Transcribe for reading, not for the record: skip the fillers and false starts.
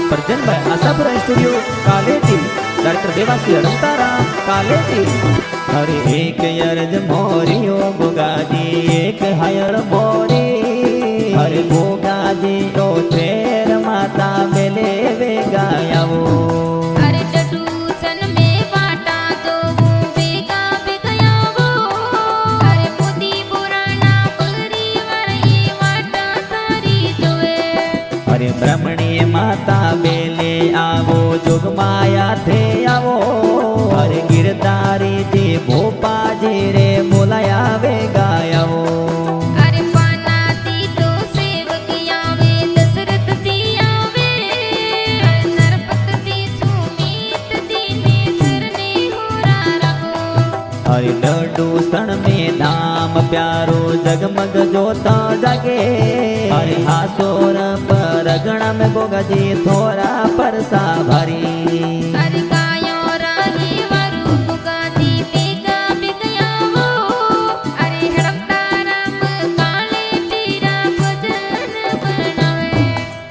प्रजन भाई आशापुरा स्टूडियो कालेटी डायरेक्टर देवासी अनंतारा कालेटी। अरे एक यरज मोरियो गोगाजी एक हायर मोरी अरे गोगाजी ओ फेर माता बेले वे गायावो अरे डडू सन में वाटा दो बेगा बेगयावो अरे मोदी पुराना परिवार ये वाटा तारी जोए अरे ब्रह्मणी माता बेले आवो जोग माया थे आवो अरे गिरधारी जी भोपा जी रे बोलाया वे गायावो अरे पाना दी तो सेवक आवे दशरथ जी आवे अरे नरपत दी सुमीत दी ने सरने होरा रखो अरे डडू सन में धाम प्यारो जगमग जोता जगे अरे हासोर पर गण में गोगा जी थोड़ा परसा भरी अरे